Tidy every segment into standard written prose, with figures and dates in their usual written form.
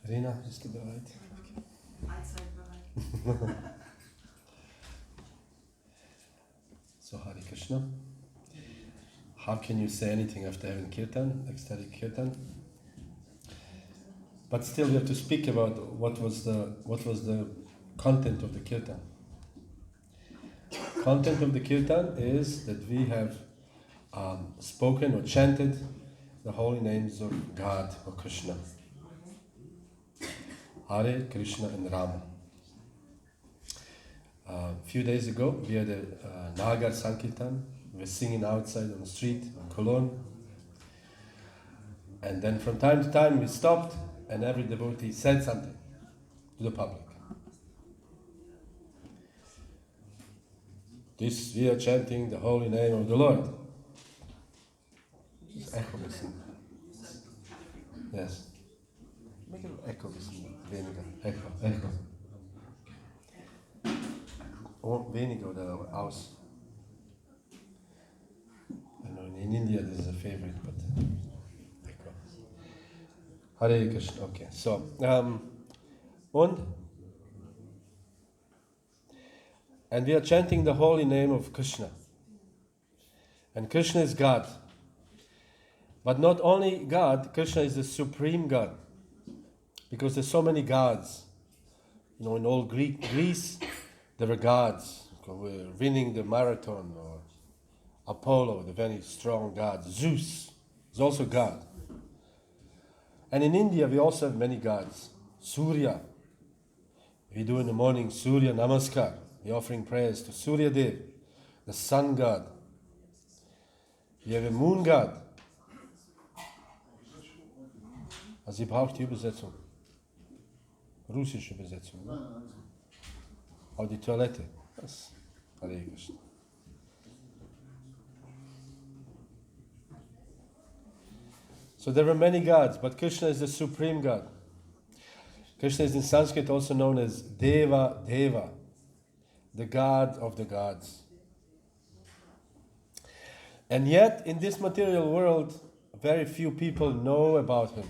Rena, bist du bereit? Allzeit bereit. So, Hare Krishna. How can you say anything after having kirtan, ecstatic kirtan? But still, we have to speak about what was the content of the kirtan. Content of the kirtan is that we have spoken or chanted the holy names of God or Krishna. Hare, Krishna and Rama. A few days ago, we had a Nagar Sankirtan. We were singing outside on the street in Köln. And then from time to time we stopped and every devotee said something to the public. This, we are chanting the holy name of the Lord. It's echo listen. Yes. Make an echo listen. Weniger. Echo. Oh, weniger oder aus. I know in India this is a favorite, but echo. Hare Krishna. Okay. So, and we are chanting the holy name of Krishna. And Krishna is God. But not only God, Krishna is the supreme God. Because there's so many gods. You know, in all Greece, there were gods. We're winning the marathon, or Apollo, the very strong god. Zeus is also God. And in India, we also have many gods. Surya. We do in the morning Surya Namaskar. We're offering prayers to Surya Dev, the sun god. We have a moon god. Also, sie braucht die Übersetzung. Russische Übersetzung. Ne? Auch die Toilette. Das Hare Krishna. So there are many gods, but Krishna is the supreme God. Krishna is in Sanskrit also known as Deva, the God of the gods. And yet, in this material world, very few people know about him.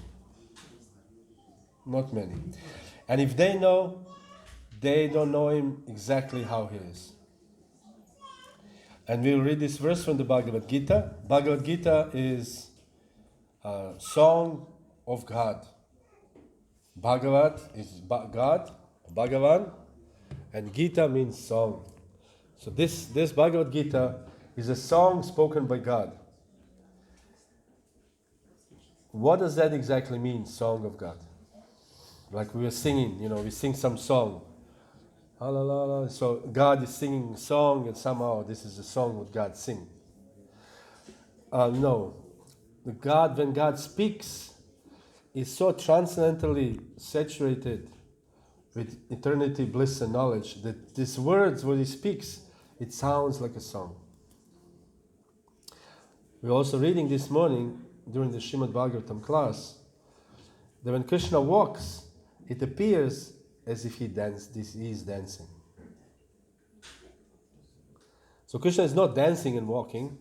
Not many. And if they know, they don't know him exactly how he is. And we'll read this verse from the Bhagavad Gita. Bhagavad Gita is a song of God. Bhagavad is God, Bhagavan, and Gita means song. So this Bhagavad Gita is a song spoken by God. What does that exactly mean, song of God? Like we were singing, we sing some song. So God is singing a song, and somehow this is a song what God sings. No. When God speaks, is so transcendentally saturated with eternity, bliss and knowledge that these words, when he speaks, it sounds like a song. We're also reading this morning during the Srimad Bhagavatam class that when Krishna walks, it appears as if he is dancing. So Krishna is not dancing and walking,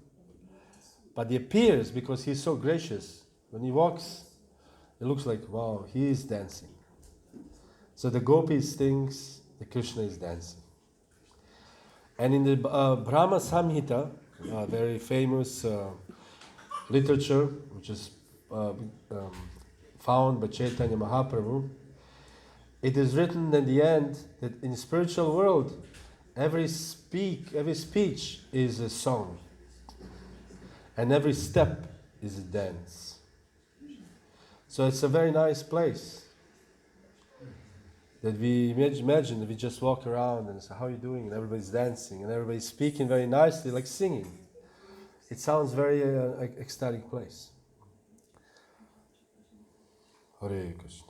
but he appears because he's so gracious. When he walks, it looks like, wow, he is dancing. So the gopis thinks that Krishna is dancing. And in the Brahma Samhita, a very famous literature, which is found by Chaitanya Mahaprabhu, it is written in the end that in the spiritual world, every speech is a song. And every step is a dance. So it's a very nice place. That we imagine that we just walk around and say, how are you doing? And everybody's dancing and everybody's speaking very nicely, like singing. It sounds very ecstatic place. Hare Krishna.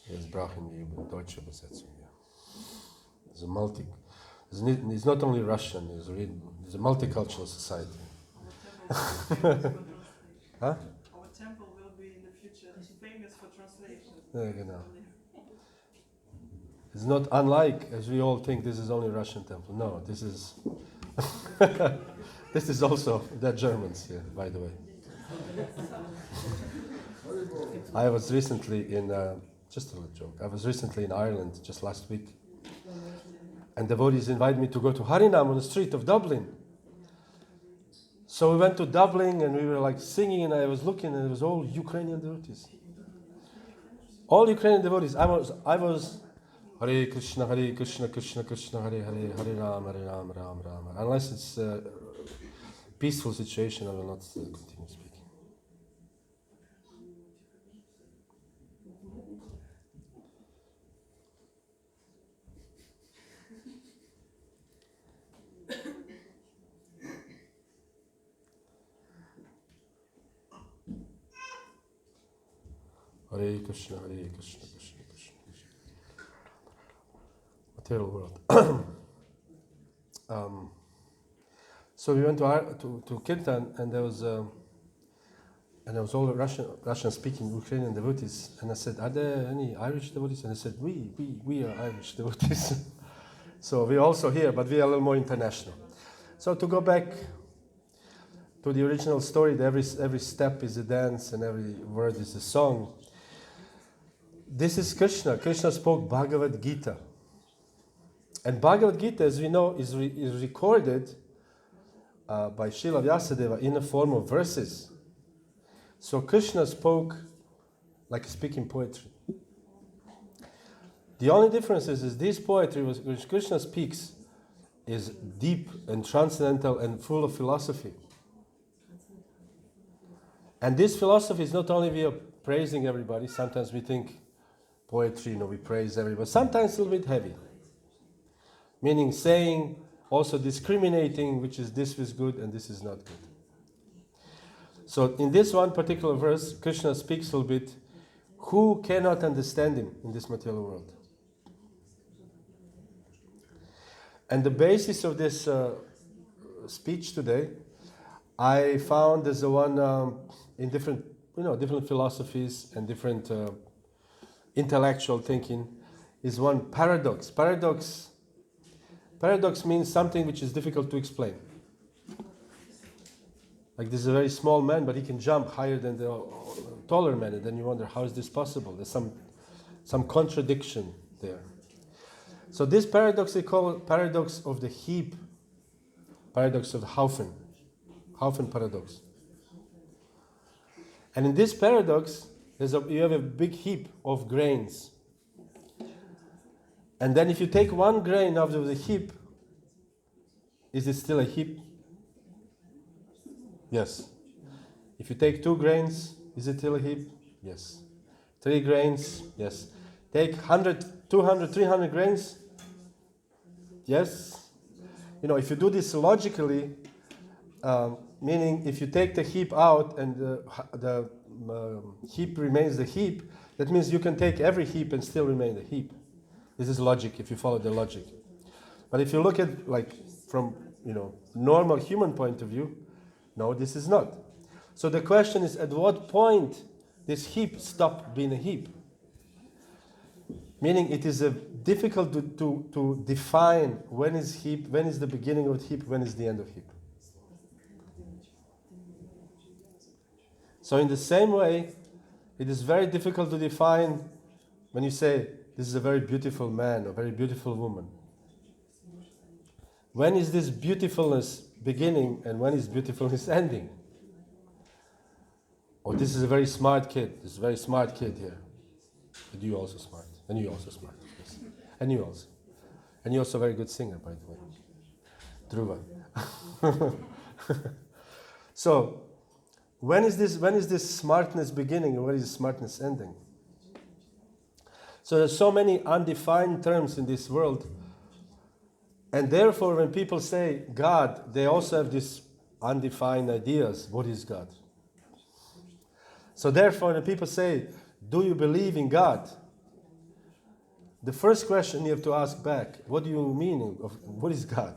Jetzt brauchen wir deutsche Übersetzung. It's not only Russian, it's a multicultural society. Huh? Our temple will be in the future famous for translation. Genau. It's not unlike, as we all think, this is only Russian temple. No, this is this is also the Germans here, by the way. I was recently in, just a little joke, I was recently in Ireland just last week. And devotees invited me to go to Harinam on the street of Dublin. So we went to Dublin and we were like singing, and I was looking and it was all Ukrainian devotees. All Ukrainian devotees. I was Hare Krishna, Krishna Krishna, Hare Hare, Hare Ram, Ram Ram. Unless it's a peaceful situation, I will not continue speaking. Hare Krishna, Krishna Krishna. Material world. So we went to Kirtan, and there was all Russian-speaking Ukrainian devotees. And I said, "Are there any Irish devotees?" And they said, "We are Irish devotees." So we're also here, but we are a little more international. So to go back to the original story, that every step is a dance and every word is a song. This is Krishna. Krishna spoke Bhagavad Gita. And Bhagavad Gita, as we know, is recorded by Srila Vyasadeva in the form of verses. So Krishna spoke like speaking poetry. The only difference is this poetry, which Krishna speaks, is deep and transcendental and full of philosophy. And this philosophy is not only we are praising everybody. Sometimes we think poetry, we praise everybody. Sometimes it's a little bit heavy. Meaning saying, also discriminating, which is this is good and this is not good. So in this one particular verse, Krishna speaks a little bit, who cannot understand him in this material world? And the basis of this speech today, I found there's a one in different philosophies and different intellectual thinking, is one paradox. Paradox means something which is difficult to explain. Like this is a very small man, but he can jump higher than the taller man, and then you wonder, how is this possible? There's some contradiction there. So this paradox they call paradox of the heap, paradox of Haufen paradox. And in this paradox, you have a big heap of grains. And then if you take one grain out of the heap, is it still a heap? Yes. If you take 2 grains, is it still a heap? Yes. 3 grains? Yes. Take 100, 200, 300 grains? Yes. If you do this logically, meaning if you take the heap out and the heap remains the heap, that means you can take every heap and still remain the heap. This is logic, if you follow the logic. But if you look at from normal human point of view, no, this is not. So the question is, at what point this heap stop being a heap? Meaning it is difficult to define when is heap, when is the beginning of heap, when is the end of heap. So in the same way, it is very difficult to define when you say, this is a very beautiful man or very beautiful woman. When is this beautifulness beginning and when is beautifulness ending? Or this is a very smart kid. This is a very smart kid here. But you also smart. And you also smart. Yes. And you also. And you're also a very good singer, by the way. Dhruva. So, when is this smartness beginning and when is smartness ending? So there's so many undefined terms in this world. And therefore, when people say God, they also have these undefined ideas. What is God? So therefore, when people say, do you believe in God? The first question you have to ask back, what do you mean of what is God?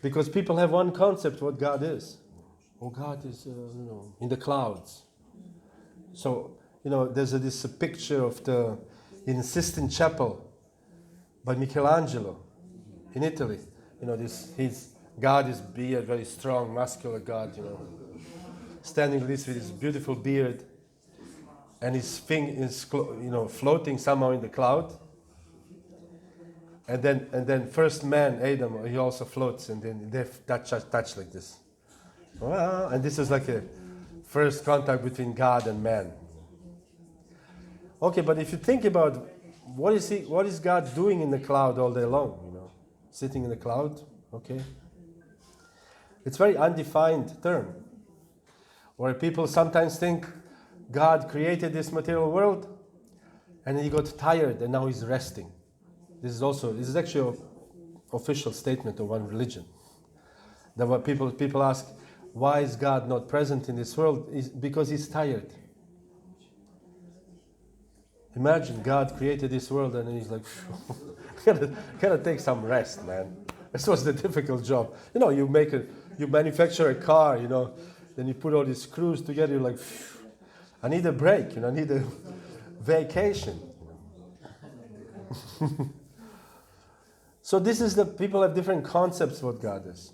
Because people have one concept what God is. Oh, God is, in the clouds. So, there's this picture of in Sistine Chapel by Michelangelo in Italy. God is beard, very strong, muscular God, standing with this beautiful beard. and his thing is floating somehow in the cloud. And then first man, Adam, he also floats, and then they touch like this. And this is like a first contact between God and man. Okay, but if you think about what is God doing in the cloud all day long? Sitting in the cloud, okay? It's a very undefined term. Where people sometimes think God created this material world and he got tired and now he's resting. This is actually an official statement of one religion. That what people ask, why is God not present in this world? Is because he's tired. Imagine God created this world and he's like, gotta take some rest, man. This was the difficult job. You manufacture a car, then you put all these screws together, you're like, I need a break, I need a vacation. So this is people have different concepts what God is.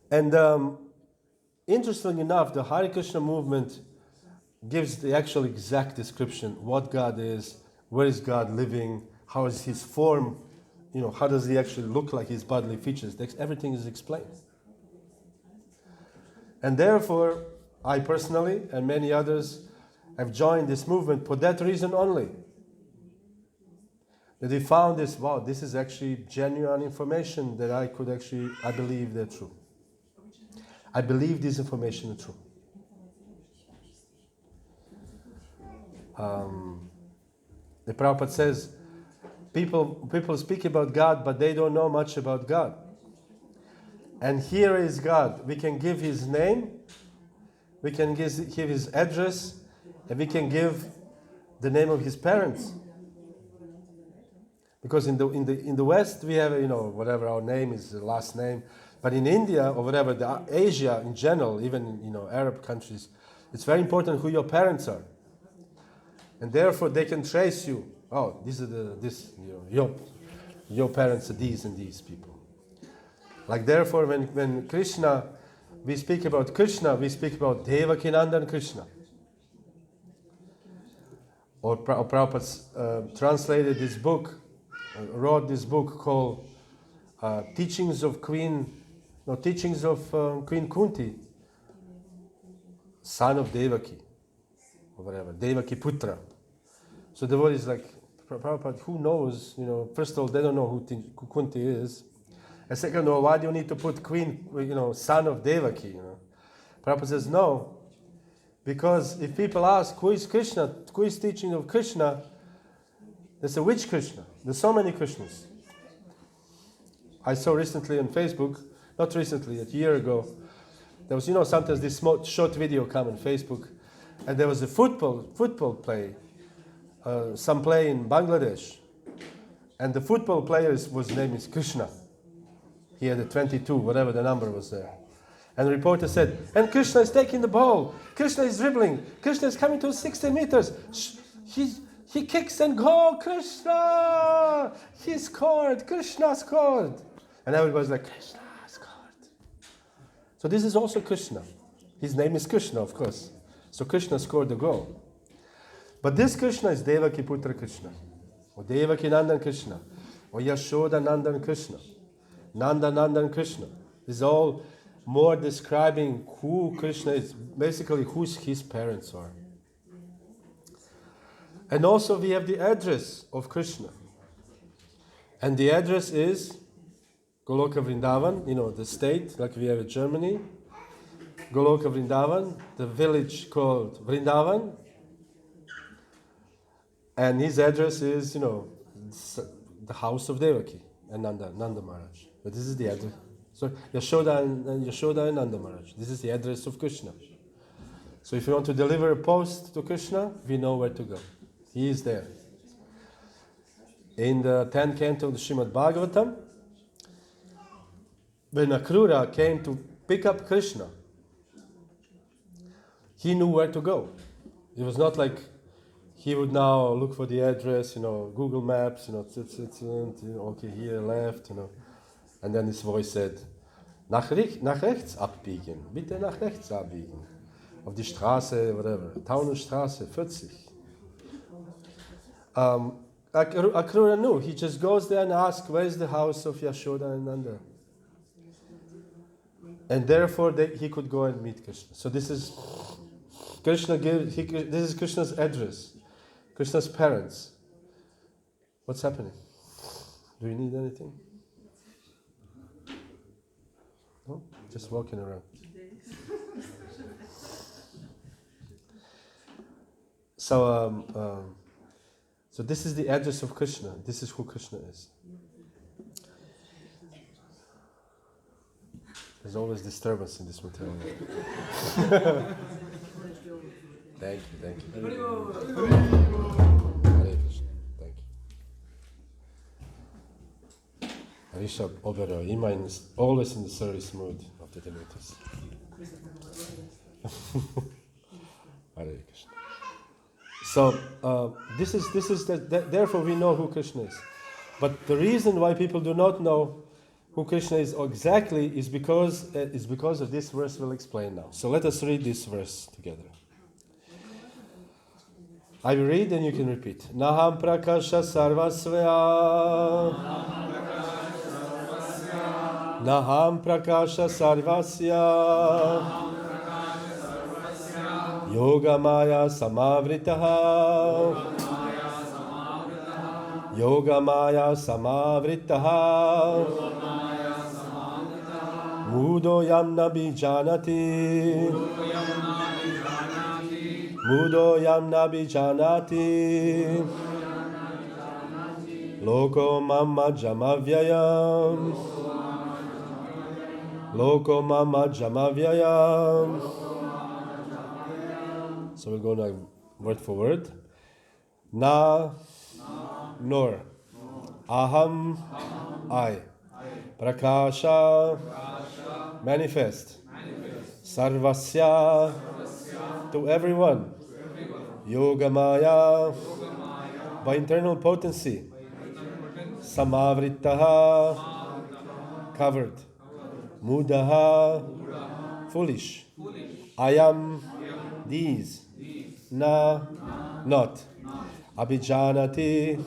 And interestingly enough, the Hare Krishna movement gives the actual exact description, what God is, where is God living, how is his form, how does he actually look like, his bodily features. Everything is explained. And therefore, I personally and many others have joined this movement for that reason only. That they found this is actually genuine information that I believe they're true. I believe this information is true. The Prabhupada says, people speak about God, but they don't know much about God. And here is God. We can give his name, we can give his address, and we can give the name of his parents. Because in the West we have whatever our name is, the last name. But in India or whatever, Asia in general, even Arab countries, it's very important who your parents are. And therefore they can trace you. Oh, your parents are these and these people. Like therefore, when Krishna, we speak about Krishna, we speak about Devakinandan Krishna. Or Prabhupada translated this book, wrote this book called Teachings of Queen Kunti, son of Devaki, or whatever, Devaki Putra. So the word is like, Prabhupada, who knows, first of all, they don't know who Kunti is. And second of all, why do you need to put queen, son of Devaki, Prabhupada says, no, because if people ask, who is Krishna, who is teaching of Krishna, they say, which Krishna? There's so many Krishnas. I saw recently on Facebook, not recently, a year ago, there was, sometimes this short video come on Facebook, and there was a football play, some play in Bangladesh, and the football player's name is Krishna. He had a 22, whatever the number was there. And the reporter said, and Krishna is taking the ball, Krishna is dribbling, Krishna is coming to 60 meters, he kicks and goal, Krishna! He scored, Krishna scored. And everybody's like, Krishna scored. So this is also Krishna. His name is Krishna, of course. So Krishna scored the goal. But this Krishna is Devaki Putra Krishna, or Devaki Nandan Krishna, or Yashoda Nandan Krishna, Nanda Nandan Krishna. This is all more describing who Krishna is, basically who his parents are. And also we have the address of Krishna. And the address is Goloka Vrindavan, the state, like we have in Germany. Goloka Vrindavan, the village called Vrindavan. And his address is, the house of Devaki and Nanda Maharaj. But this is the address. So Yashoda and Nanda Maharaj. This is the address of Krishna. So if you want to deliver a post to Krishna, we know where to go. He is there. In the 10th canto of the Srimad Bhagavatam, when Akrura came to pick up Krishna, he knew where to go. It was not like he would now look for the address, Google Maps, okay, here, left, And then his voice said, nach rechts abbiegen, bitte nach rechts abbiegen. auf die Straße, whatever. Taunusstraße, 40. Akrura knew. He just goes there and asks, where is the house of Yashoda and Nanda? And therefore he could go and meet Krishna. So this is this is Krishna's address, Krishna's parents. What's happening? Do you need anything? No? Just walking around. So this is the address of Krishna. This is who Krishna is. There's always disturbance in this material. Thank you. Hare Krishna. Thank you. Arisha Obero, Ima is always in the service mood of the devotees. Hare Krishna. So this is therefore we know who Krishna is. But the reason why people do not know who Krishna is exactly is because of this verse we'll explain now. So let us read this verse together. I will read and you can repeat. Naham prakasha sarvasvaya. Naham prakasha sarvasya. Yoga maya samavritaha. Yoga maya samavritaha. Mudo yamna bijanati. Mudo yamna bijanati. Loko mama jamavyayam. Loko mama jamavyayam. So we'll go now word for word. Na, nor. Aham, I. Prakasha, manifest. Sarvasya, to everyone. Yogamaya, by internal potency. Samavritaha, covered. Mudaha, foolish. Ayam, these. Na, not. Abhijanati,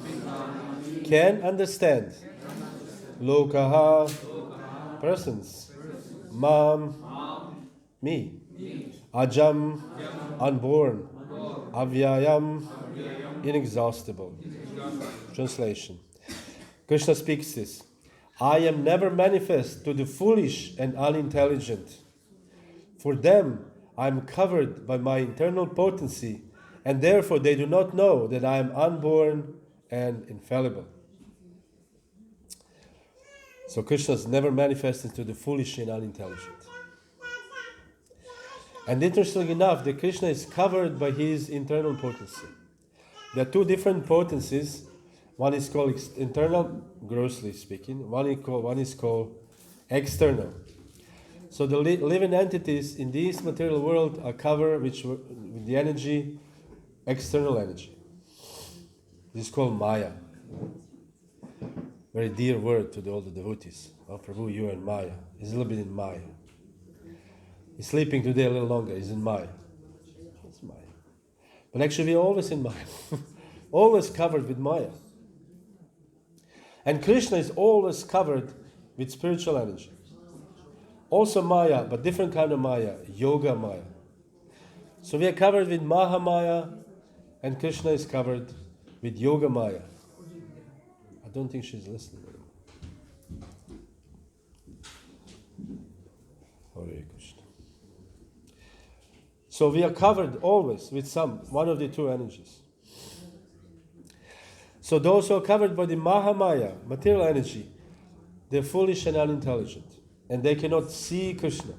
can understand. Lokaha, persons. Mam, me. Ajam, unborn. Avyayam, inexhaustible. Translation. Krishna speaks this. I am never manifest to the foolish and unintelligent. For them, I am covered by my internal potency, and therefore they do not know that I am unborn and infallible. So Krishna is never manifested to the foolish and unintelligent. And interestingly enough, the Krishna is covered by his internal potency. There are two different potencies. One is called internal, grossly speaking. One is called external. So the living entities in this material world are covered with the energy, external energy. This is called Maya. Very dear word to all the devotees. Oh, Prabhu, you are in Maya. He's a little bit in Maya. He's sleeping today a little longer. He's in Maya. It's Maya. But actually, we're always in Maya. Always covered with Maya. And Krishna is always covered with spiritual energy. Also Maya, but different kind of Maya, Yoga Maya. So we are covered with Mahamaya, and Krishna is covered with Yoga Maya. I don't think she's listening. Hare Krishna. So we are covered always with one of the two energies. So those who are covered by the Mahamaya, material energy, they're foolish and unintelligent. And they cannot see Krishna.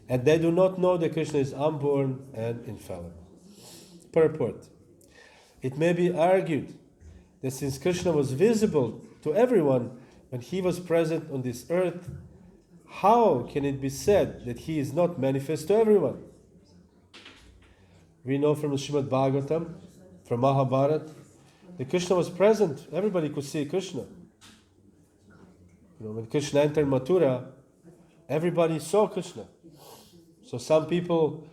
And they do not know that Krishna is unborn and infallible. Purport. It may be argued that since Krishna was visible to everyone when he was present on this earth, how can it be said that he is not manifest to everyone? We know from the Srimad Bhagavatam, from Mahabharata, that Krishna was present. Everybody could see Krishna. When Krishna entered Mathura, everybody saw Krishna. So some people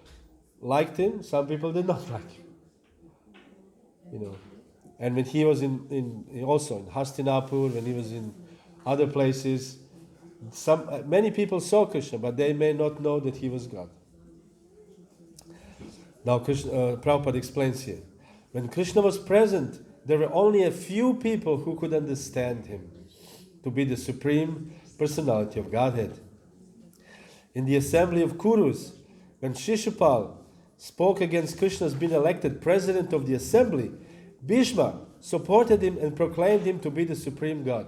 liked him, some people did not like him. And when he was also in Hastinapur, when he was in other places, many people saw Krishna, but they may not know that he was God. Now Prabhupada explains here. When Krishna was present, there were only a few people who could understand him to be the Supreme Personality of Godhead. In the assembly of Kurus, when Shishupal spoke against Krishna's being elected president of the assembly, Bhishma supported him and proclaimed him to be the Supreme God.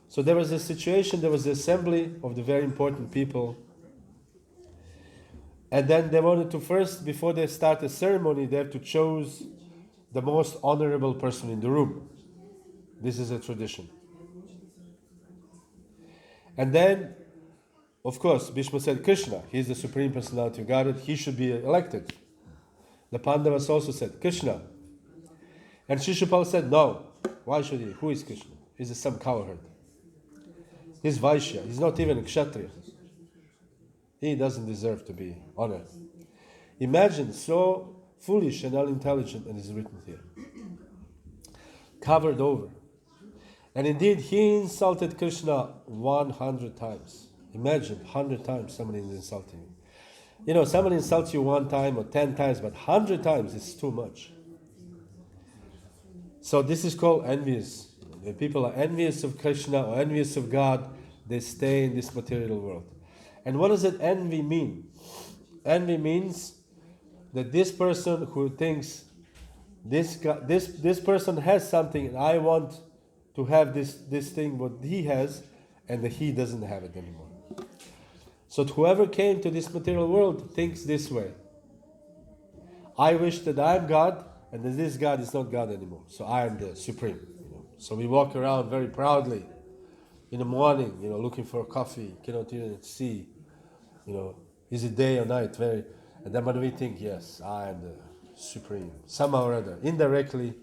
So there was a situation, there was the assembly of the very important people. And then they wanted to first, before they start the ceremony, they have to choose the most honorable person in the room. This is a tradition. And then, of course, Bhishma said, Krishna, he is the Supreme Personality of Godhead, he should be elected. The Pandavas also said, Krishna. And Shishupal said, no, why should he? Who is Krishna? He's some cowherd. He's Vaishya, he's not even a Kshatriya. He doesn't deserve to be honored. Imagine, so foolish and unintelligent, and it's written here. Covered over. And indeed, he insulted Krishna 100 times. Imagine, 100 times somebody is insulting you. Somebody insults you 1 time or 10 times, but 100 times is too much. So this is called envious. When people are envious of Krishna or envious of God, they stay in this material world. And what does that envy mean? Envy means that this person who thinks this person has something and I want to have this thing what he has, and that he doesn't have it anymore. So whoever came to this material world thinks this way. I wish that I'm God, and that this God is not God anymore. So I am the supreme. So we walk around very proudly in the morning, looking for coffee, cannot even see, is it day or night? And then when we think, yes, I am the supreme, somehow or other, indirectly,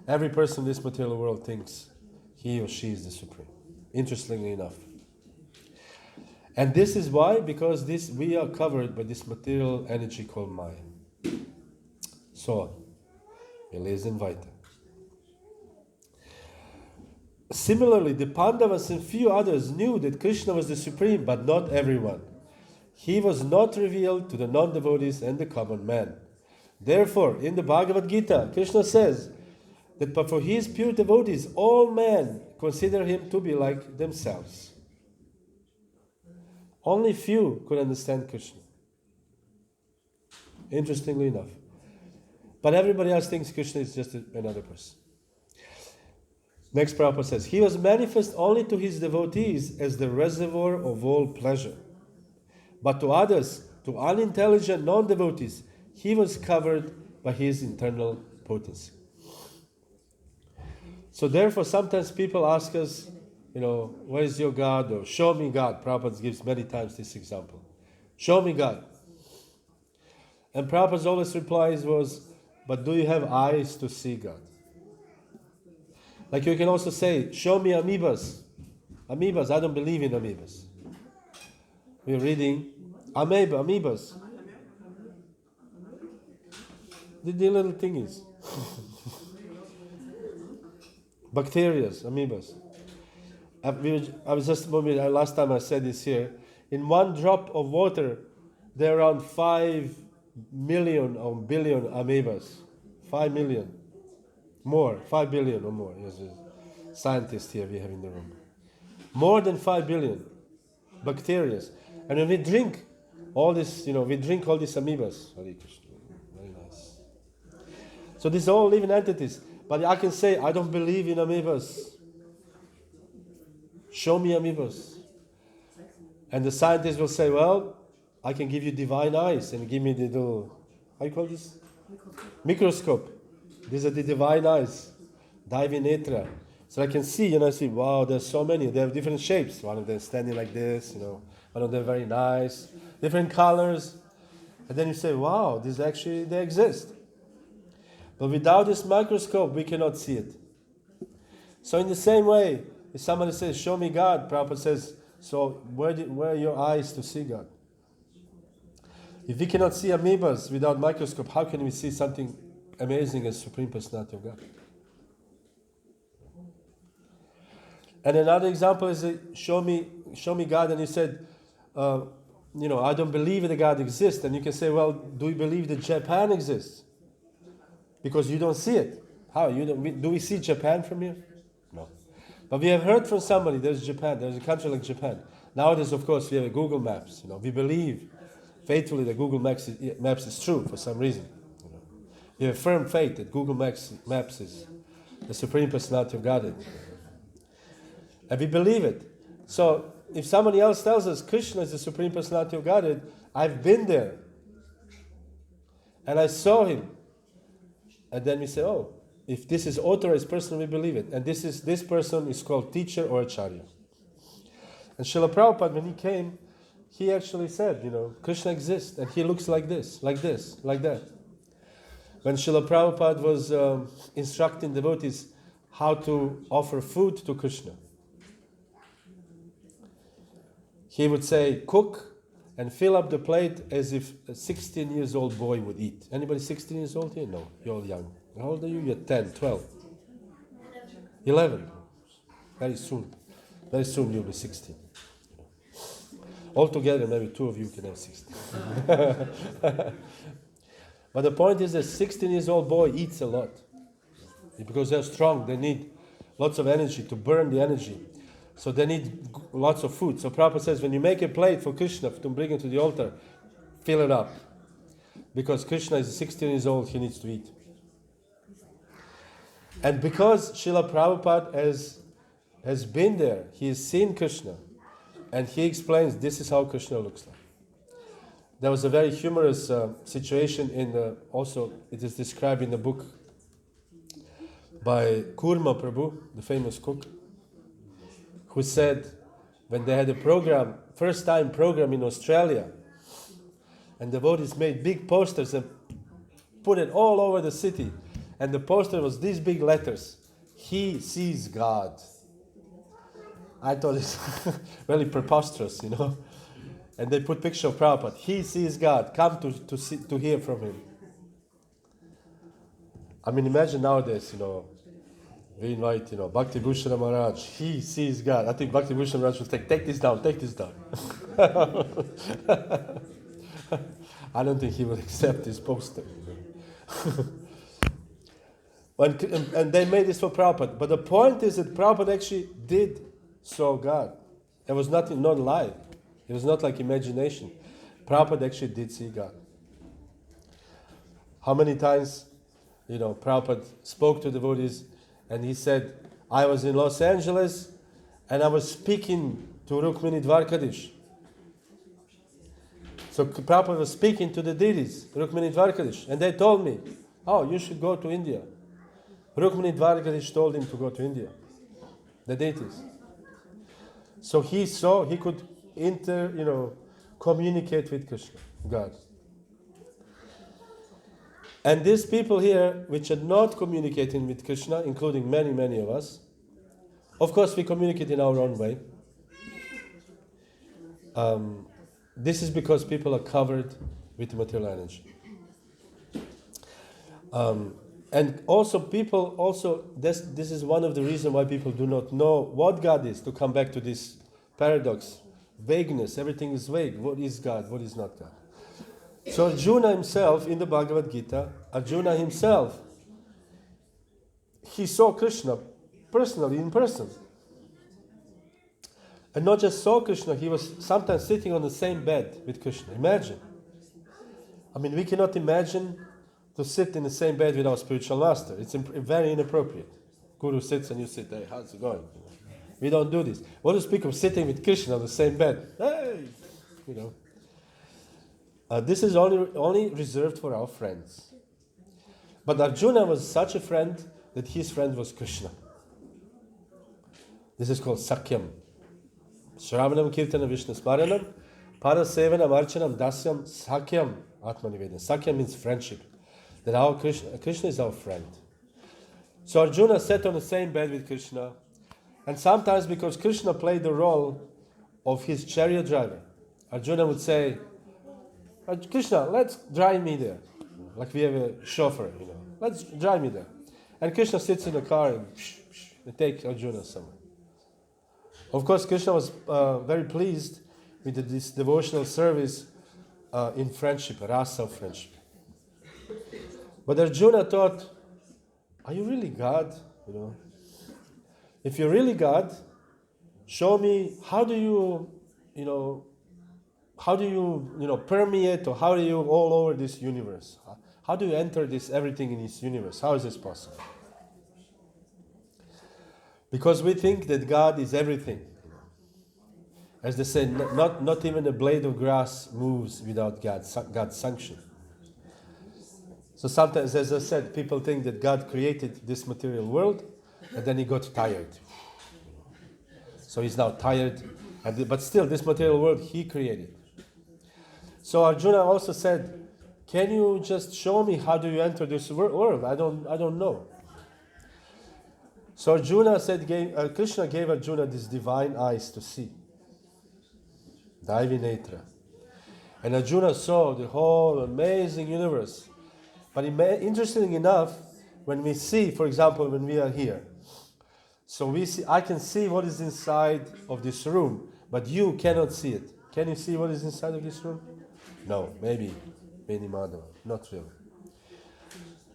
every person in this material world thinks he or she is the supreme. Interestingly enough. And this is why, because we are covered by this material energy called Maya. So on. Beleza and weiter. Similarly, the Pandavas and few others knew that Krishna was the supreme, but not everyone. He was not revealed to the non-devotees and the common man. Therefore, in the Bhagavad Gita, Krishna says that but for his pure devotees, all men consider him to be like themselves. Only few could understand Krishna. Interestingly enough. But everybody else thinks Krishna is just another person. Next, Prabhupada says, he was manifest only to his devotees as the reservoir of all pleasure. But to others, to unintelligent non-devotees, he was covered by his internal potency. So therefore, sometimes people ask us, where is your God? Or show me God. Prabhupada gives many times this example. Show me God. And Prabhupada's always replies was, but do you have eyes to see God? Like you can also say, show me amoebas. Amoebas, I don't believe in amoebas. We're reading amoebas. The little thingies. Bacteria, amoebas. I was just last time I said this here. In 1 drop of water, there are around 5 million or billion amoebas. 5 million. More, 5 billion or more. There's a scientist here we have in the room. More than 5 billion bacteria. And when we drink all this, we drink all these amoebas. Very nice. So these are all living entities. But I can say, I don't believe in amoebas. Show me amoebas. And the scientist will say, well, I can give you divine eyes and give me the little, how you call this? Microscope. These are the divine eyes. Divinetra. So I can see, I see, wow, there's so many. They have different shapes. One of them standing like this, one of them very nice. Different colors. And then you say, wow, they exist. But without this microscope, we cannot see it. So in the same way, if somebody says, show me God, Prabhupada says, so where are your eyes to see God? If we cannot see amoebas without microscope, how can we see something amazing as Supreme Personality of God? And another example is show me God, and he said, I don't believe that God exists. And you can say, well, do you believe that Japan exists? Because you don't see it. How? Do we see Japan from here? No. But we have heard from somebody, there's Japan, there's a country like Japan. Nowadays, of course, we have Google Maps. We believe faithfully that Google Maps is true for some reason. We have firm faith that Google Maps is the Supreme Personality of Godhead. And we believe it. So, if somebody else tells us Krishna is the Supreme Personality of Godhead, I've been there. And I saw him. And then we say, oh, if this is authorized person, we believe it. And this person is called teacher or acharya. And Srila Prabhupada, when he came, he actually said, Krishna exists. And he looks like this, like that. When Srila Prabhupada was instructing devotees how to offer food to Krishna, he would say, cook and fill up the plate as if a 16 years old boy would eat. Anybody 16 years old here? No, you're all young. How old are you? You're 10, 12. 11. Very soon you'll be 16. Altogether, maybe two of you can have 16. But the point is that 16 years old boy eats a lot. Because they're strong, they need lots of energy to burn the energy. So they need lots of food. So Prabhupada says, when you make a plate for Krishna to bring it to the altar, fill it up. Because Krishna is 16 years old, he needs to eat. And because Srila Prabhupada has been there, he has seen Krishna, and he explains this is how Krishna looks like. There was a very humorous situation also it is described in the book by Kurma Prabhu, the famous cook, who said when they had a first time program in Australia, and the devotees made big posters and put it all over the city, and the poster was these big letters, "He sees God." I thought it's really preposterous, And they put picture of Prabhupada. He sees God. Come to hear from him. I mean, imagine nowadays, we invite, Bhakti Bhushan Maharaj. He sees God. I think Bhakti Bhushan Maharaj would take this down. I don't think he would accept this poster. And they made this for Prabhupada. But the point is that Prabhupada actually did saw God. It was not lie. It was not like imagination. Prabhupada actually did see God. How many times, Prabhupada spoke to devotees and he said, I was in Los Angeles and I was speaking to Rukmini Dwarkadish. So Prabhupada was speaking to the deities, Rukmini Dwarkadish, and they told me, oh, you should go to India. Rukmini Dwarkadish told him to go to India. The deities. So he could communicate with Krishna, God. And these people here, which are not communicating with Krishna, including many, many of us, of course we communicate in our own way. This is because people are covered with material energy. And also this is one of the reasons why people do not know what God is, to come back to this paradox, vagueness, everything is vague. What is God, what is not God? So Arjuna himself, in the Bhagavad Gita, Arjuna himself, he saw Krishna personally, in person. And not just saw Krishna, he was sometimes sitting on the same bed with Krishna. Imagine. I mean, we cannot imagine to sit in the same bed with our spiritual master. It's very inappropriate. Guru sits and you sit, hey, how's it going? We don't do this. What to speak of sitting with Krishna on the same bed? Hey, this is only reserved for our friends. But Arjuna was such a friend that his friend was Krishna. This is called Sakyam. Shravanam Kirtana Vishnu Smaranam Parasevanam Archanam Dasyam Sakyam Atmanivedana. Sakyam means friendship. That our Krishna is our friend. So Arjuna sat on the same bed with Krishna, and sometimes because Krishna played the role of his chariot driver, Arjuna would say, Krishna, let's drive me there. Like we have a chauffeur, Let's drive me there. And Krishna sits in the car and takes Arjuna somewhere. Of course, Krishna was very pleased with this devotional service in friendship, rasa of friendship. But Arjuna thought, are you really God? If you're really God, show me how do you permeate, or how do you all over this universe? How do you enter everything in this universe? How is this possible? Because we think that God is everything. As they say, not even a blade of grass moves without God's sanction. So sometimes, as I said, people think that God created this material world, and then he got tired. So he's now tired, but still, this material world he created. So Arjuna also said, can you just show me how do you enter this world? I don't know. So Arjuna said, Krishna gave Arjuna these divine eyes to see. Daivi Netra. And Arjuna saw the whole amazing universe. But interestingly enough, when we see, for example, when we are here, so I can see what is inside of this room, but you cannot see it. Can you see what is inside of this room? No, maybe Madhava, not really.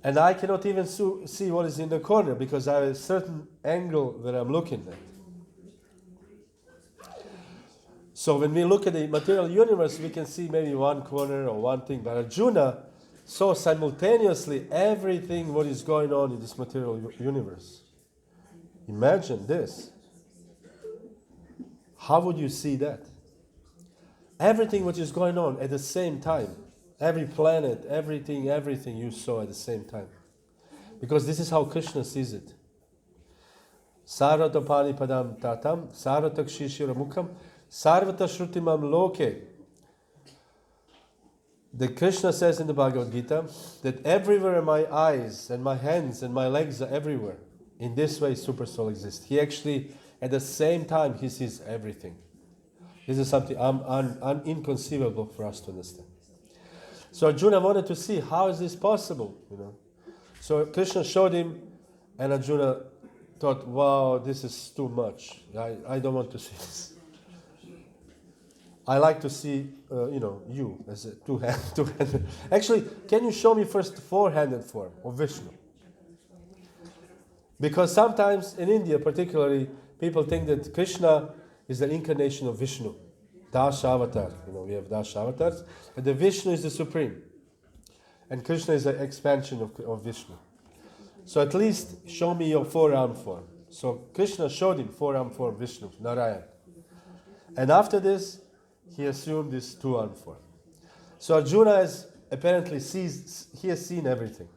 And I cannot even see what is in the corner because I have a certain angle that I'm looking at. So when we look at the material universe, we can see maybe one corner or one thing. But Arjuna saw simultaneously everything what is going on in this material universe. Imagine this. How would you see that? Everything what is going on at the same time. Every planet, everything you saw at the same time. Because this is how Krishna sees it. Sarvata pani padam tatam, sarvata kshishira mukham, sarvata shrutimam loke. The Krishna says in the Bhagavad Gita that everywhere my eyes and my hands and my legs are everywhere. In this way, Super Soul exists. He actually, at the same time, he sees everything. This is something inconceivable for us to understand. So Arjuna wanted to see how is this possible, So Krishna showed him, and Arjuna thought, "Wow, this is too much. I don't want to see this. I like to see, you as a two-handed. Actually, can you show me first the four-handed form of Vishnu? Because sometimes in India, particularly, people think that Krishna is the incarnation of Vishnu. Dasha Avatar. We have Dasha Avatars. And the Vishnu is the supreme. And Krishna is the expansion of Vishnu. So at least show me your four-arm form. So Krishna showed him four-arm form Vishnu, Narayan. And after this, he assumed this two-arm form. So Arjuna has seen everything.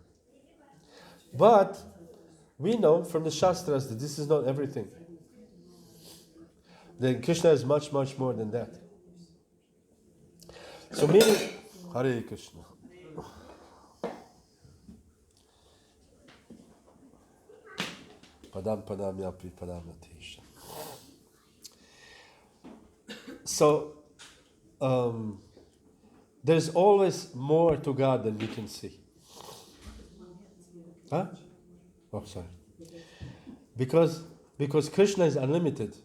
But we know from the Shastras that this is not everything. That Krishna is much, much more than that. So meaning, Hare Krishna. Padam padam yapi padam yatisha. So, there's always more to God than we can see. Huh? Oh, sorry. Because Krishna is unlimited.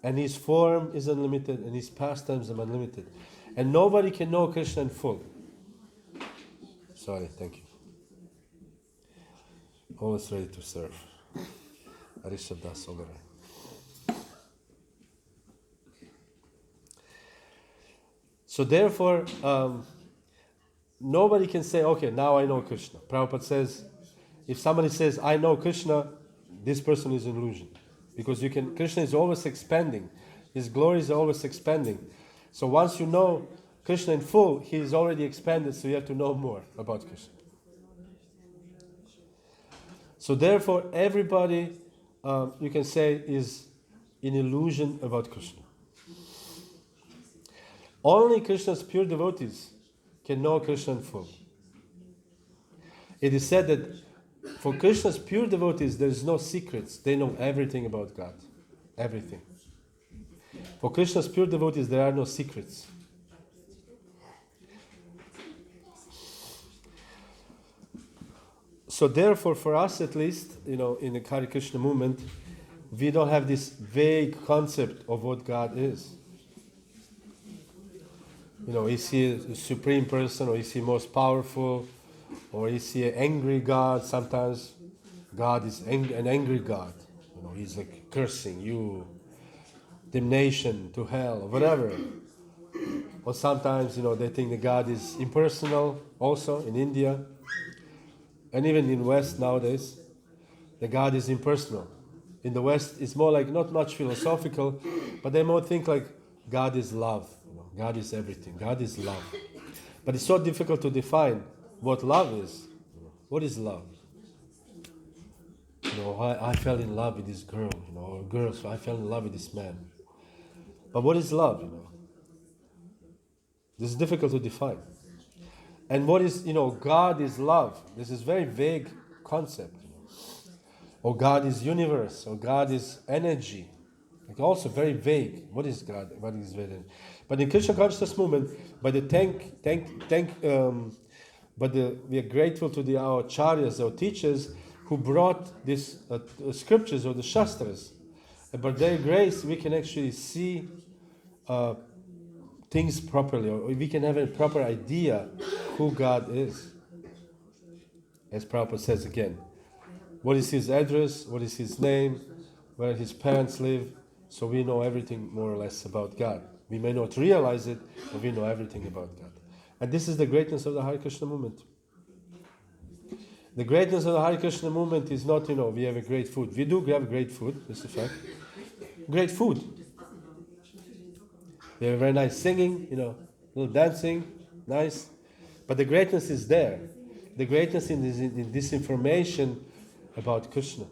And his form is unlimited, and his pastimes are unlimited. And nobody can know Krishna in full. Sorry, thank you. Always ready to serve. Arishabh Das Ogarai. So therefore, nobody can say, okay, now I know Krishna. Prabhupada says, if somebody says, I know Krishna, this person is an illusion. Because Krishna is always expanding. His glory is always expanding. So once you know Krishna in full, he is already expanded, so you have to know more about Krishna. So therefore, everybody, you can say, is in illusion about Krishna. Only Krishna's pure devotees can know Krishna in full. It is said that for Krishna's pure devotees, there is no secrets. They know everything about God. Everything. For Krishna's pure devotees, there are no secrets. So therefore, for us at least, in the Hare Krishna movement, we don't have this vague concept of what God is. Is he a supreme person, or is he most powerful, or is he an angry God? Sometimes God is an angry God. He's like cursing you, damnation to hell, or whatever. Or sometimes, they think that God is impersonal also in India. And even in West nowadays, the God is impersonal. In the West, it's more like not much philosophical, but they more think like God is love. God is everything. God is love. But it's so difficult to define what love is. What is love? I fell in love with this girl, or girl, so I fell in love with this man. But what is love, This is difficult to define. And what is, God is love. This is very vague concept. Or God is universe, or God is energy. Like also very vague. What is God? What is vague? But in Krishna consciousness movement, we are grateful to our acharyas, our teachers, who brought these scriptures or the shastras. And by their grace, we can actually see things properly, or we can have a proper idea who God is. As Prabhupada says again, what is his address, what is his name, where his parents live, so we know everything more or less about God. We may not realize it, but we know everything about God. And this is the greatness of the Hare Krishna movement. The greatness of the Hare Krishna movement is not, we have a great food. We do have great food, that's a fact. Great food. We have very nice singing, little dancing, nice. But the greatness is there. The greatness is in this information about Krishna.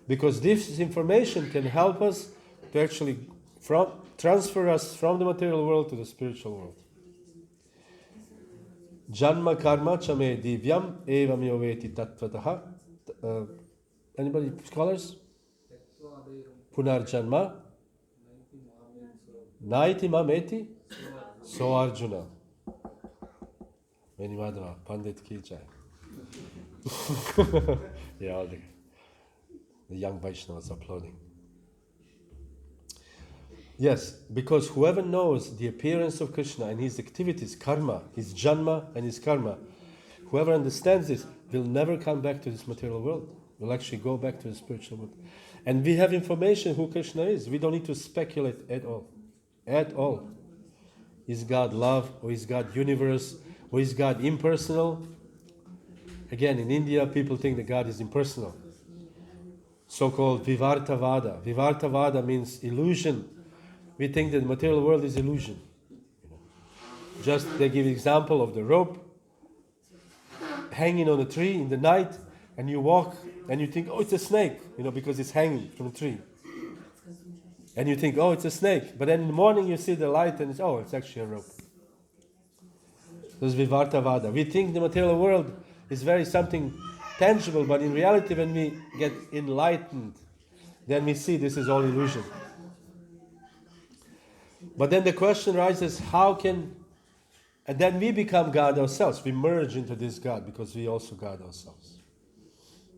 Because this information can help us to actually transfer us from the material world to the spiritual world. Janma karma chame divyam evam yoveti tattvataha. Anybody, scholars? Punar janma naiti mameti so Arjuna. Many Madhava, Pandit ki jai. Yeah, all the young Vaishnavas applauding. Yes, because whoever knows the appearance of Krishna and his activities, karma, his janma and his karma, whoever understands this will never come back to this material world. Will actually go back to the spiritual world. And we have information who Krishna is. We don't need to speculate at all. At all. Is God love, or is God universe, or is God impersonal? Again, in India, people think that God is impersonal. So-called Vivartavada. Vivartavada means illusion. We think that the material world is illusion. Just they give example of the rope hanging on a tree in the night, and you walk and you think, oh, it's a snake, because it's hanging from a tree. And you think, oh, it's a snake. But then in the morning you see the light and it's actually a rope. This is Vivartavada. We think the material world is very something tangible, but in reality when we get enlightened, then we see this is all illusion. But then the question arises, and then we become God ourselves. We merge into this God because we also God ourselves.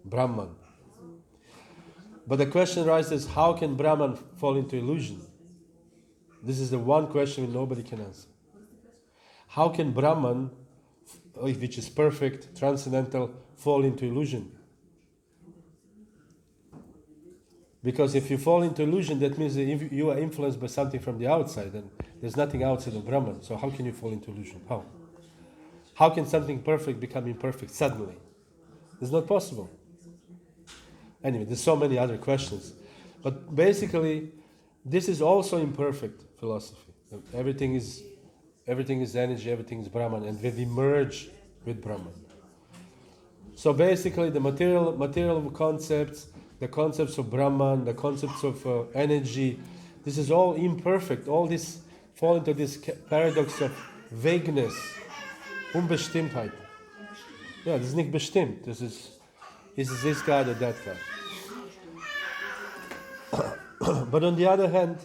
Brahman. But the question arises, how can Brahman fall into illusion? This is the one question nobody can answer. How can Brahman, which is perfect, transcendental, fall into illusion? Because if you fall into illusion, that means that you are influenced by something from the outside, and there's nothing outside of Brahman. So how can you fall into illusion? How? How can something perfect become imperfect suddenly? It's not possible. Anyway, there's so many other questions. But basically, this is also imperfect philosophy. Everything is energy, everything is Brahman, and we merge with Brahman. So basically, the material concepts, the concepts of Brahman, the concepts of energy, this is all imperfect. All this fall into this paradox of vagueness, Unbestimmtheit. Yeah, this is nicht bestimmt. This is this God or that God. But on the other hand,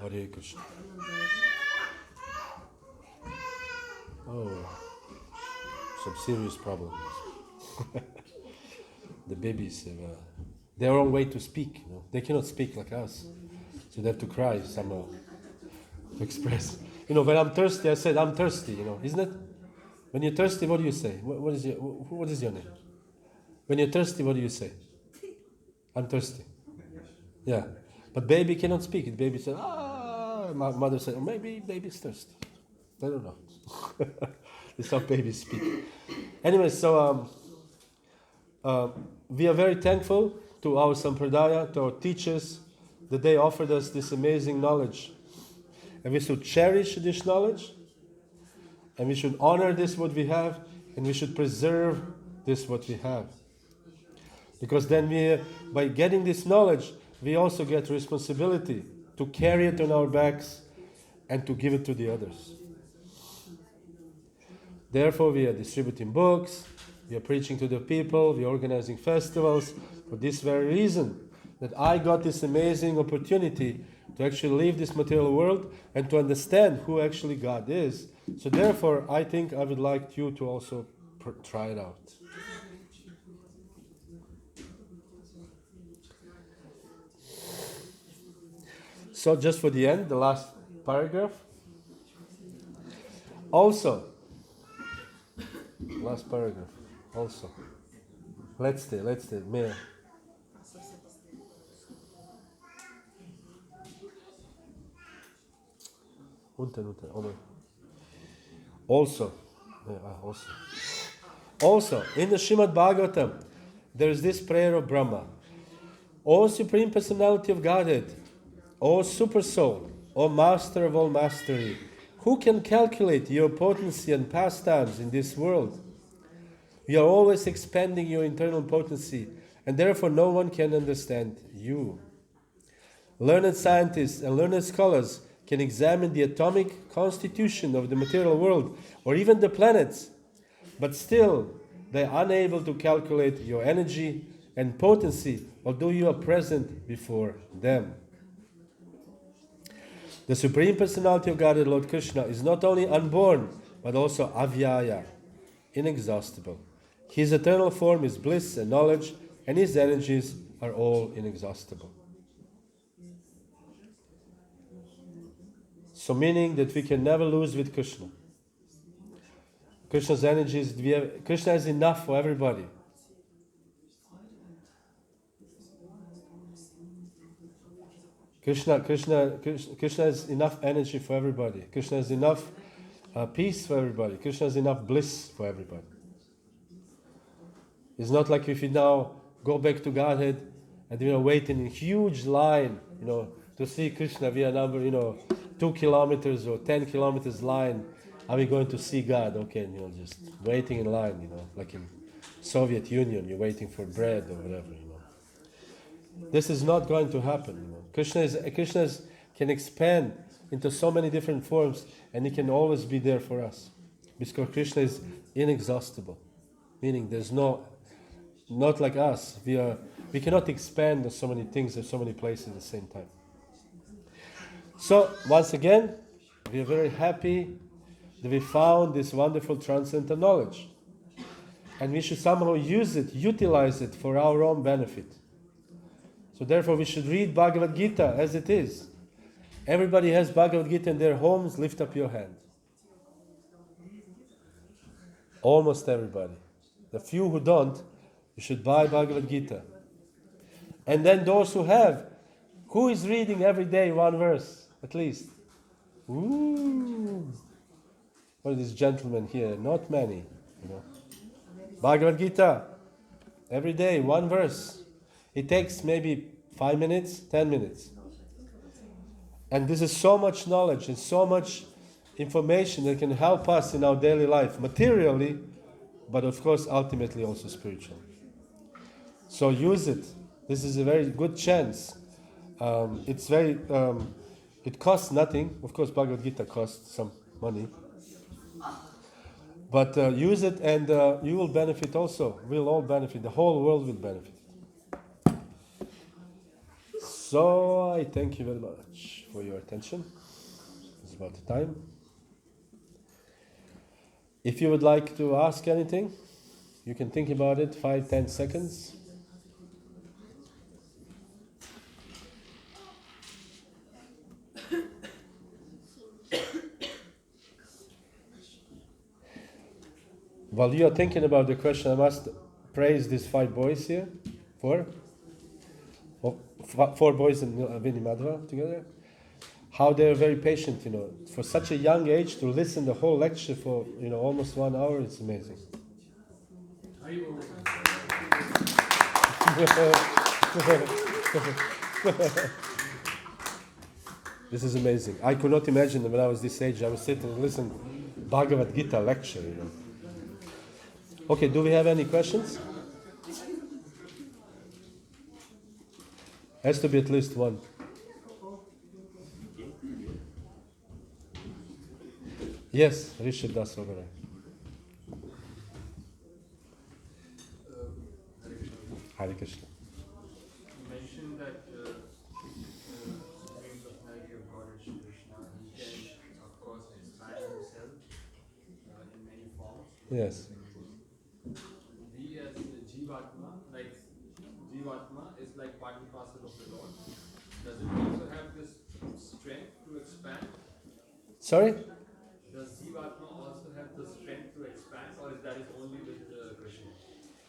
Hare Krishna. Oh, some serious problems. The babies have their own way to speak. They cannot speak like us, so they have to cry somehow to express. When I'm thirsty, I said I'm thirsty. Isn't it? When you're thirsty, what do you say? What is your name? When you're thirsty, what do you say? I'm thirsty. Yeah, but baby cannot speak. The baby said, My mother said, oh, maybe baby's thirsty. I don't know. That's how babies speak. Anyway, so we are very thankful to our Sampradaya, to our teachers, that they offered us this amazing knowledge. And we should cherish this knowledge, and we should honor this what we have, and we should preserve this what we have. Because then by getting this knowledge, we also get responsibility to carry it on our backs and to give it to the others. Therefore, we are distributing books, we are preaching to the people, we are organizing festivals for this very reason, that I got this amazing opportunity to actually leave this material world and to understand who actually God is. So therefore, I think I would like you to also try it out. So just for the end, the last paragraph. Also, last paragraph. Also, let's stay. Mehr. Unten. Also, in the Srimad Bhagavatam, there is this prayer of Brahma. O Supreme Personality of Godhead, O Super Soul, O Master of all mastery, who can calculate your potency and pastimes in this world? You are always expanding your internal potency, and therefore no one can understand you. Learned scientists and learned scholars can examine the atomic constitution of the material world, or even the planets, but still they are unable to calculate your energy and potency, although you are present before them. The Supreme Personality of Godhead, Lord Krishna, is not only unborn, but also avyaya, inexhaustible. His eternal form is bliss and knowledge, and his energies are all inexhaustible. So meaning that we can never lose with Krishna. Krishna's energies, Krishna is enough for everybody. Krishna has enough energy for everybody. Krishna has enough peace for everybody. Krishna has enough bliss for everybody. It's not like if you now go back to Godhead and wait in a huge line, to see Krishna. We are number 2 kilometers or 10 kilometers line. Are we going to see God? Okay, just waiting in line, like in Soviet Union, you're waiting for bread or whatever, This is not going to happen. Krishna can expand into so many different forms, and he can always be there for us, because Krishna is inexhaustible. Meaning, there's not like us. We cannot expand to so many things in so many places at the same time. So once again, we are very happy that we found this wonderful transcendental knowledge, and we should somehow utilize it for our own benefit. So therefore we should read Bhagavad Gita as it is. Everybody has Bhagavad Gita in their homes, lift up your hand. Almost everybody. The few who don't, you should buy Bhagavad Gita. And then those who have, who is reading every day one verse, at least? Ooh. What are these gentlemen here? Not many. Bhagavad Gita, every day, one verse. It takes maybe 5 minutes, 10 minutes. And this is so much knowledge and so much information that can help us in our daily life, materially, but of course, ultimately also spiritually. So use it. This is a very good chance. It costs nothing. Of course, Bhagavad Gita costs some money. But use it, and you will benefit also. We'll all benefit. The whole world will benefit. So I thank you very much for your attention. It's about the time. If you would like to ask anything, you can think about it 5-10 seconds. While you are thinking about the question, I must praise these 5 boys here. 4? 4 boys in Vini Madhva together. How they are very patient, For such a young age to listen the whole lecture for, almost 1 hour, it's amazing. This is amazing. I could not imagine that when I was this age, I was sitting and listening to Bhagavad Gita lecture, Okay, do we have any questions? Has to be at least one. Yes, Rishabh Das over there. Hare Krishna. You mentioned that Supreme Personality of Gauradesh Krishna, he can, of course, expand himself in many forms. Yes. We as Jivatma, Jivatma is like part and parcel of the Lord. Does it also have this strength to expand? Sorry? Does Jivatma also have the strength to expand, or is that only with Krishna?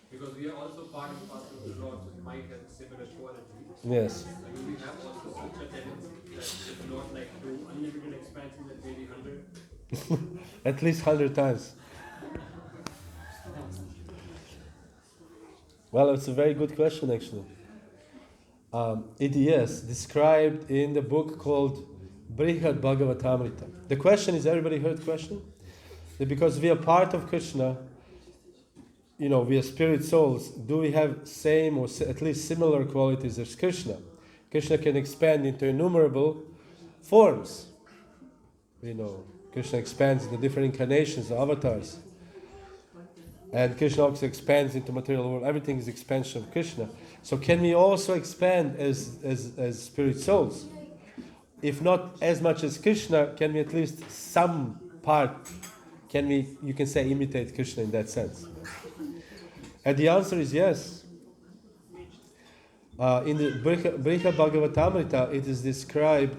Because we are also part and parcel of the Lord, so we might have similar qualities. Yes. Do we have also such a tendency that if not like do unlimited expansion at maybe 100? At least 100 times. Well, it's a very good question, actually. It is described in the book called Bhagavatamrita. The question is, everybody heard the question? That because we are part of Krishna, we are spirit souls, do we have same or at least similar qualities as Krishna? Krishna can expand into innumerable forms. Krishna expands the different incarnations, the avatars. And Krishna also expands into material world. Everything is expansion of Krishna. So can we also expand as spirit souls? If not as much as Krishna, can we at least some part, you can say, imitate Krishna in that sense? And the answer is yes. In the Bhagavatamrita, it is described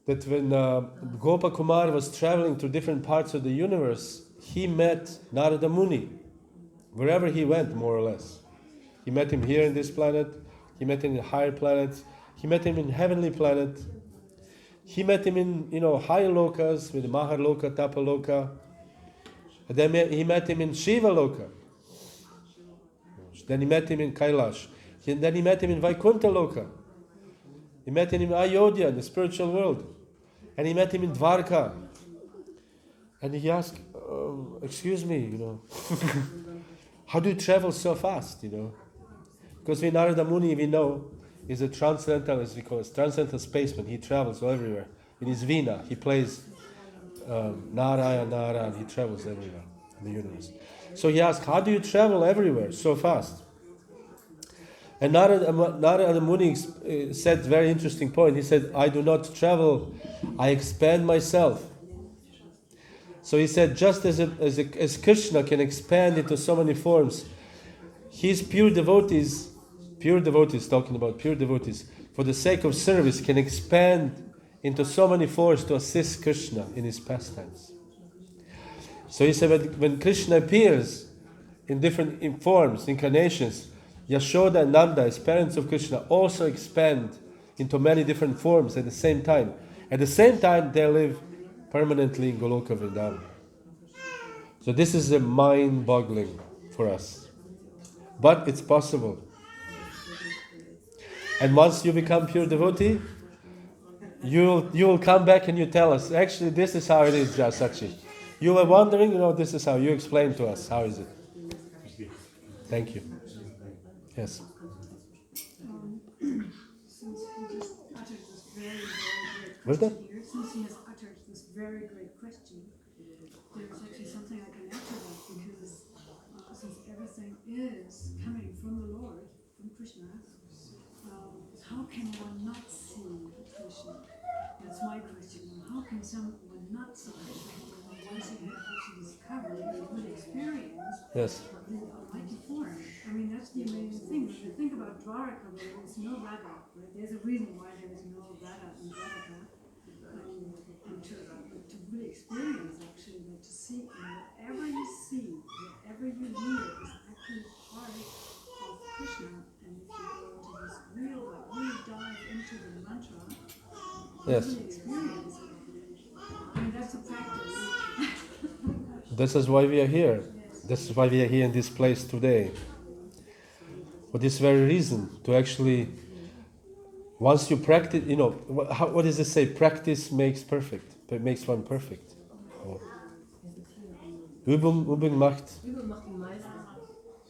that when Gopakumar was traveling to different parts of the universe, he met Narada Muni, wherever he went, more or less. He met him here in this planet, he met him in higher planets, he met him in heavenly planet, he met him in higher lokas, with Maharloka, Tapaloka, and then he met him in Shiva Loka. Then he met him in Kailash. Then he met him in Vaikuntha Loka. He met him in Ayodhya, in the spiritual world. And he met him in Dwarka. And he asked, excuse me, how do you travel so fast, Because with Narada Muni, we know, is a transcendental, as we call it, transcendental spaceman. He travels everywhere. In his Veena, he plays Narayana, he travels everywhere in the universe. So he asked, how do you travel everywhere so fast? And Narada Muni said a very interesting point. He said, I do not travel, I expand myself. So he said, just as Krishna can expand into so many forms, his pure devotees, talking about pure devotees, for the sake of service, can expand into so many forms to assist Krishna in his pastimes. So he said, when Krishna appears in different forms, incarnations, Yashoda and Nanda, as parents of Krishna, also expand into many different forms at the same time. At the same time, they live permanently in Goloka Vrindavan. So this is a mind-boggling for us. But it's possible. And once you become pure devotee, you will come back and you tell us, actually this is how it is, Jasachi. You were wondering, this is how you explain to us. How is it? Thank you. Yes. Since he just uttered this very, very great What's that? question here, since he has uttered this very great question, there's actually something I can add to that, because since everything is coming from the Lord, from Krishna, how can one not see Krishna? That's my question. How can someone not see Krishna? once you have actually discovered a good experience Yes. of the almighty form, I mean, that's the amazing thing. When you think about Dwaraka, where there is no Radha, right? There's a reason why there is no Radha in Dwaraka. And to really experience, actually, that to see, and whatever you see, whatever you hear is actually part of Krishna. And if you go into this real, like, really dive into the mantra, Yes. really experience it. I mean, that's a practice. This is why we are here. This is why we are here in this place today. For this very reason, to actually, once you practice, you know, what does it say? Practice makes perfect. It makes one perfect. Oh. Übung macht.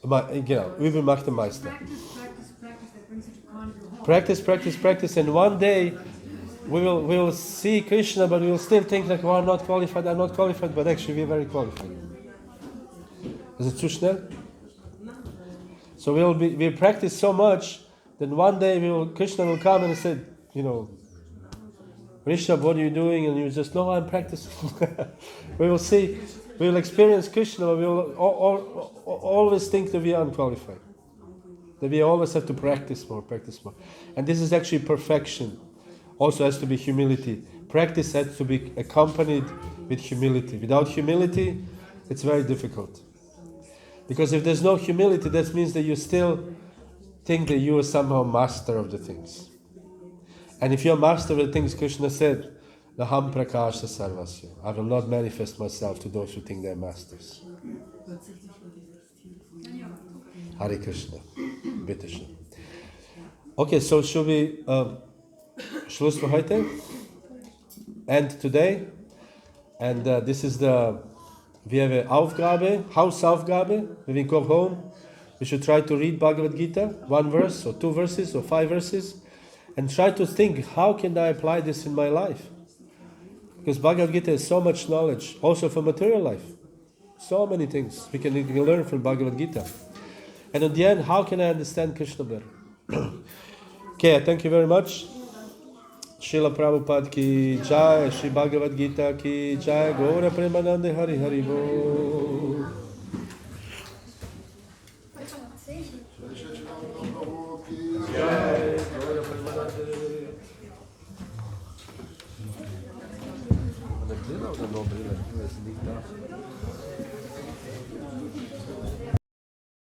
Genau, Übung macht den Meister. Practice, that brings you to conjure home. Practice, and one day we will see Krishna, but we will still think like, oh, I'm not qualified, but actually we're very qualified. Is it too schnell? So we'll practice so much, then one day Krishna will come and say, you know, Rishabh, what are you doing? And you just, no, I'm practicing. We will experience Krishna, but we will always think that we are unqualified. That we always have to practice more. And this is actually perfection. Also has to be humility. Practice has to be accompanied with humility. Without humility, it's very difficult. Because if there's no humility, that means that you still think that you are somehow master of the things. And if you're master of the things, Krishna said, Naham prakasha sarvasya. I will not manifest myself to those who think they're masters. Hare Krishna. Bitte schön. Okay, so should we Schluss für heute? End today? And this is we have an Aufgabe, Hausaufgabe. When we go home, we should try to read Bhagavad Gita, 1 verse or 2 verses or 5 verses, and try to think, how can I apply this in my life? Because Bhagavad Gita has so much knowledge, also for material life. So many things we can learn from Bhagavad Gita. And in the end, how can I understand Krishna better? Okay, thank you very much. Srila Prabhupada ki jai, Shri Bhagavad Gita ki jai, Gaura Premanande Hari Hari Bo. Jai, Gaura Premanande. Eine Brille oder nur Brille? Ich weiß nicht.